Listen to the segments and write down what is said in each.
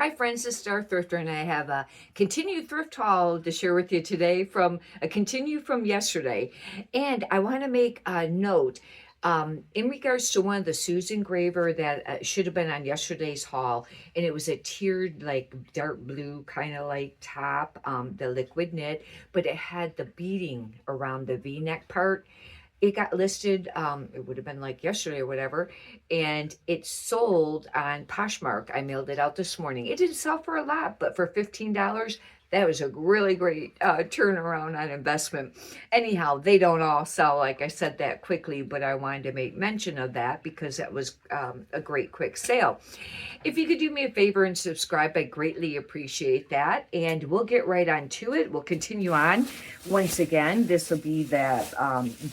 Hi friends, it's Star Thrifter, and I have a continued thrift haul to share with you today from a continue from yesterday. And I want to make a note in regards to one of the Susan engraver that should have been on yesterday's haul, and it was a tiered like dark blue kind of like top, the liquid knit, but it had the beading around the V-neck part. It got listed, it would have been like yesterday or whatever, and it sold on Poshmark. I mailed it out this morning. It didn't sell for a lot, but for $15, that was a really great turnaround on investment. Anyhow, they don't all sell, like I said, that quickly, but I wanted to make mention of that because that was a great quick sale. If you could do me a favor and subscribe, I greatly appreciate that. And we'll get right on to it. We'll continue on. Once again, this will be that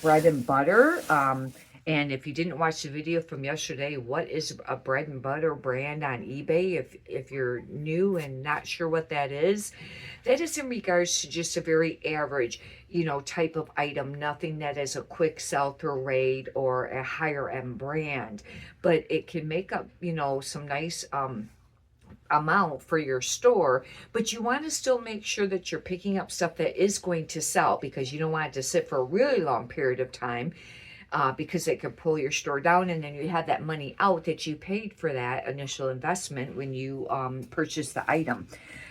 bread and butter. And if you didn't watch the video from yesterday, what is a bread and butter brand on eBay? If you're new and not sure what that is in regards to just a very average, type of item, nothing that is a quick sell-through rate or a higher end brand, but it can make up, some nice amount for your store, but you want to still make sure that you're picking up stuff that is going to sell, because you don't want it to sit for a really long period of time, because it could pull your store down, and then you have that money out that you paid for that initial investment when you purchased the item.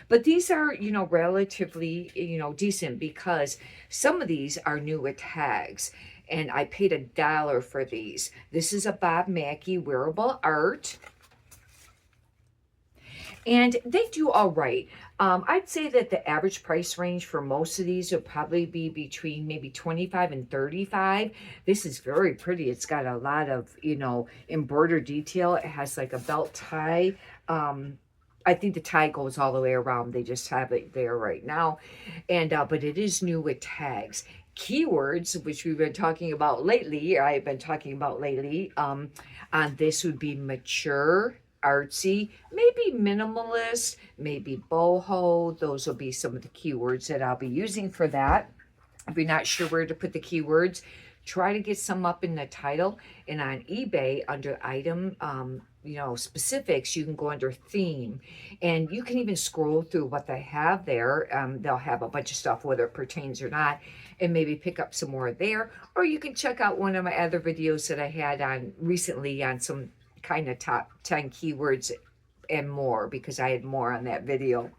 But these are, relatively, decent, because some of these are new with tags, and I paid $1 for these. This is a Bob Mackie wearable art, and they do all right. I'd say that the average price range for most of these would probably be between maybe 25 and 35. This is very pretty. It's got a lot of, embroidered detail. It has like a belt tie. I think the tie goes all the way around. They just have it there right now. And but it is new with tags. Keywords, which we've been talking about lately, I've been talking about lately, on this would be mature, artsy, maybe minimalist, maybe boho. Those will be some of the keywords that I'll be using for that. If you're not sure where to put the keywords, try to get some up in the title. And on eBay, under item, specifics, you can go under theme, and you can even scroll through what they have there. They'll have a bunch of stuff, whether it pertains or not, and maybe pick up some more there. Or you can check out one of my other videos that I had on recently on some kind of top 10 keywords and more, because I had more on that video.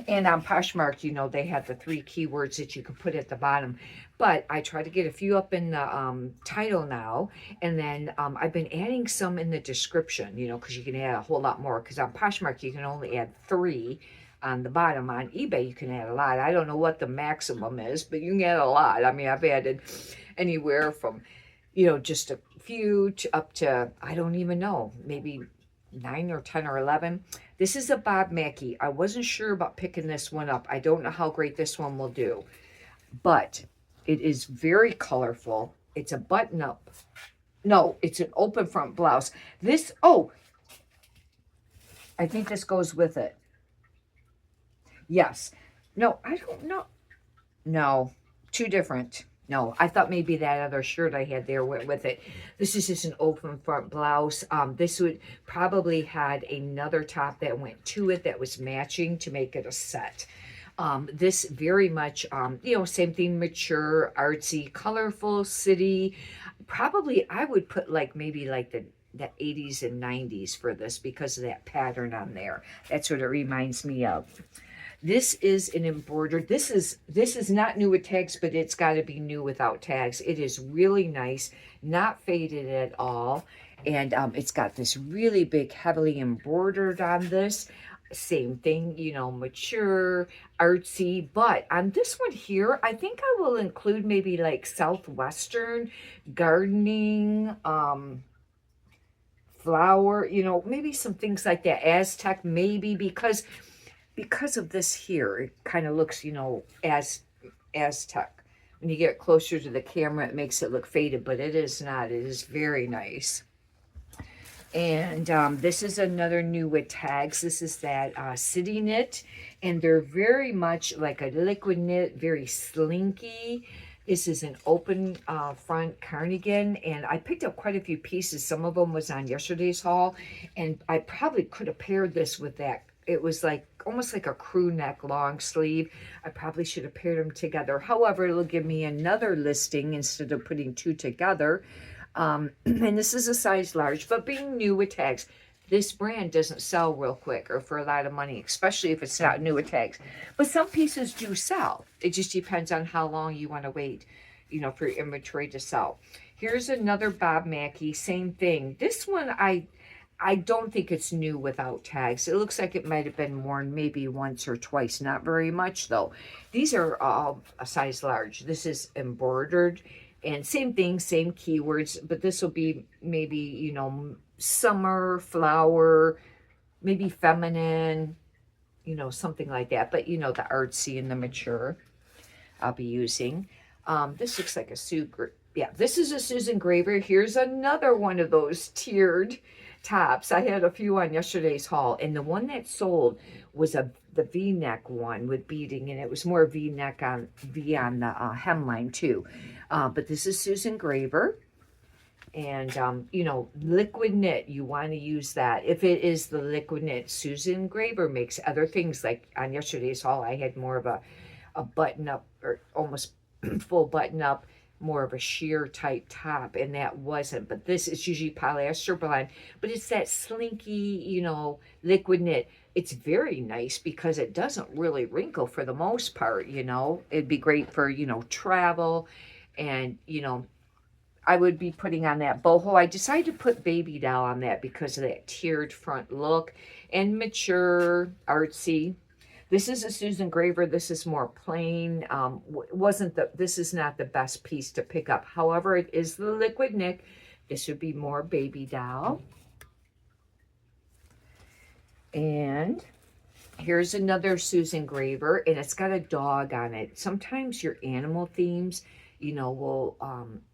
And on Poshmark, they have the 3 keywords that you can put at the bottom. But I try to get a few up in the title now. And then I've been adding some in the description, because you can add a whole lot more. Because on Poshmark, you can only add 3 on the bottom. On eBay, you can add a lot. I don't know what the maximum is, but you can add a lot. I mean, I've added anywhere from, just a few to up to, I don't even know, maybe 9 or 10 or 11. This is a Bob Mackie. I wasn't sure about picking this one up. I don't know how great this one will do, but it is very colorful. It's a button up. No, it's an open front blouse. I think this goes with it. Yes. No, I don't know. No, 2 different. No, I thought maybe that other shirt I had there went with it. This is just an open front blouse. This would probably had another top that went to it that was matching to make it a set. This very much, same thing, mature, artsy, colorful, city. Probably I would put maybe the 80s and 90s for this, because of that pattern on there. That's what it reminds me of. This is an embroidered. This is not new with tags, but it's got to be new without tags. It is really nice, not faded at all, and it's got this really big, heavily embroidered on this. Same thing, mature, artsy. But on this one here, I think I will include maybe like Southwestern gardening, flower, maybe some things like that. Aztec, maybe, because of this here, it kind of looks, as Aztec. When you get closer to the camera, it makes it look faded, but it is not. It is very nice. And this is another new with tags. This is that city knit, and they're very much like a liquid knit, very slinky. This is an open front cardigan, and I picked up quite a few pieces. Some of them was on yesterday's haul, and I probably could have paired this with that it was like almost like a crew neck long sleeve. I probably should have paired them together. However, it'll give me another listing instead of putting two together. And this is a size large, but being new with tags, this brand doesn't sell real quick or for a lot of money, especially if it's not new with tags. But some pieces do sell. It just depends on how long you want to wait, you know, for your inventory to sell. Here's another Bob Mackie, same thing. This one, I don't think it's new without tags. It looks like it might have been worn maybe once or twice, not very much though. These are all a size large. This is embroidered and same thing, same keywords, but this will be maybe, you know, summer, flower, maybe feminine, you know, something like that. But you know, the artsy and the mature I'll be using. This looks like a yeah, this is a Susan Graver. Here's another one of those tiered tops. I had a few on yesterday's haul, and the one that sold was the V-neck one with beading, and it was more V-neck on V on the hemline too. But this is Susan Graver, and you know, liquid knit. You want to use that if it is the liquid knit. Susan Graver makes other things. Like on yesterday's haul, I had more of a button up or almost full button up, more of a sheer type top, and that wasn't. But this is usually polyester blend, but it's that slinky, you know, liquid knit. It's very nice because it doesn't really wrinkle for the most part. You know, it'd be great for, you know, travel, and you know, I would be putting on that boho. I decided to put baby doll on that because of that tiered front look and mature artsy. This is a Susan Graver. This is more plain. This is not the best piece to pick up. However, it is the liquid knit. This would be more baby doll. And here's another Susan Graver, and it's got a dog on it. Sometimes your animal themes, you know, will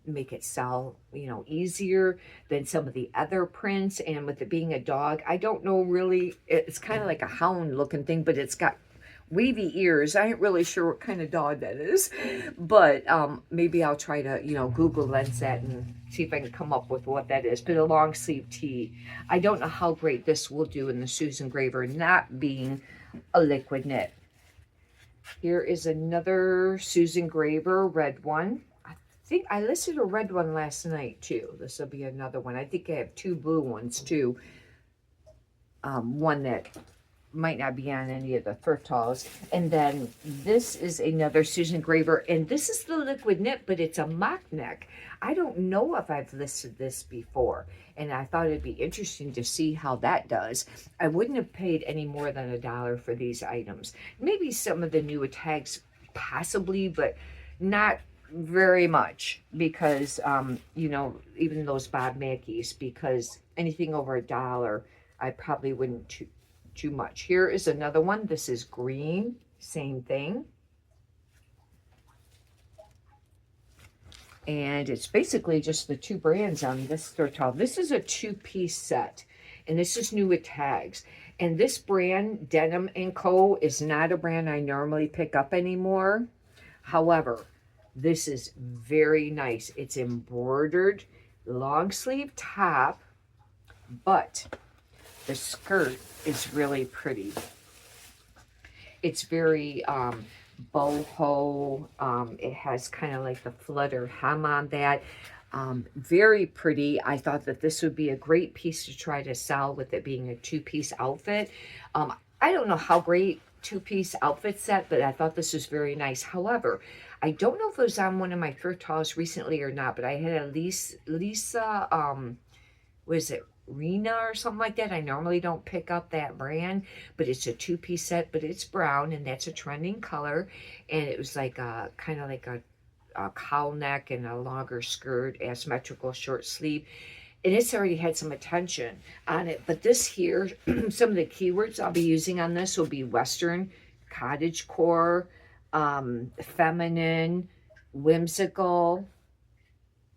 make it sell, you know, easier than some of the other prints. And with it being a dog, I don't know really, it's kind of like a hound looking thing, but it's got wavy ears. I ain't really sure what kind of dog that is, but maybe I'll try to, you know, Google lens that and see if I can come up with what that is. But a long sleeve tee. I don't know how great this will do in the Susan Graver, not being a liquid knit. Here is another Susan Graver red one. I think I listed a red one last night too. This will be another one. I think I have two blue ones too. One that might not be on any of the thrift hauls. And then this is another Susan Graver, and this is the liquid knit, but it's a mock neck. I don't know if I've listed this before, and I thought it'd be interesting to see how that does. I wouldn't have paid any more than $1 for these items. Maybe some of the newer tags possibly, but not very much, because you know, even those Bob Mackies, because anything over $1 I probably wouldn't too much. Here is another one. This is green, same thing. And it's basically just the two brands on this thrift haul. This is a two-piece set, and this is new with tags. And this brand, Denim & Co., is not a brand I normally pick up anymore. However, this is very nice. It's embroidered, long sleeve top, but the skirt is really pretty. It's very boho. It has kind of like the flutter hem on that. Very pretty. I thought that this would be a great piece to try to sell with it being a two-piece outfit. I don't know how great two-piece outfit set, but I thought this was very nice. However, I don't know if it was on one of my thrift hauls recently or not, but I had a Lisa, what is it? Rena or something like that. I normally don't pick up that brand, but it's a two-piece set, but it's brown, and that's a trending color. And it was like a kind of like a cowl neck and a longer skirt, asymmetrical short sleeve, and it's already had some attention on it. But this here, some of the keywords I'll be using on this will be Western, cottagecore, feminine, whimsical,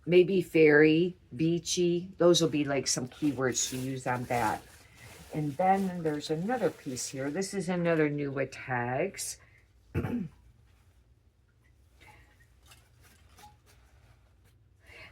maybe fairy, beachy. Those will be like some keywords to use on that. And then there's another piece here. This is another new with tags.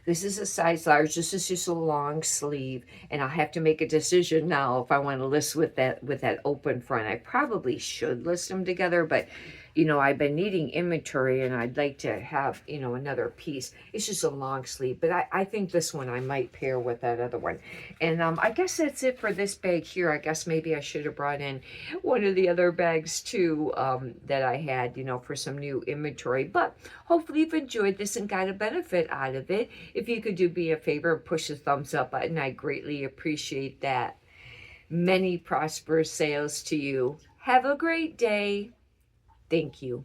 This is a size large. This is just a long sleeve, and I'll have to make a decision now if I want to list with that open front. I probably should list them together, but I've been needing inventory, and I'd like to have another piece. It's just a long sleeve, but I think this one I might pair with that other one. And I guess that's it for this bag here. I guess maybe I should have brought in one of the other bags too, that I had, for some new inventory. But hopefully you've enjoyed this and got a benefit out of it. If you could do me a favor and push the thumbs up button, I greatly appreciate that. Many prosperous sales to you. Have a great day. Thank you.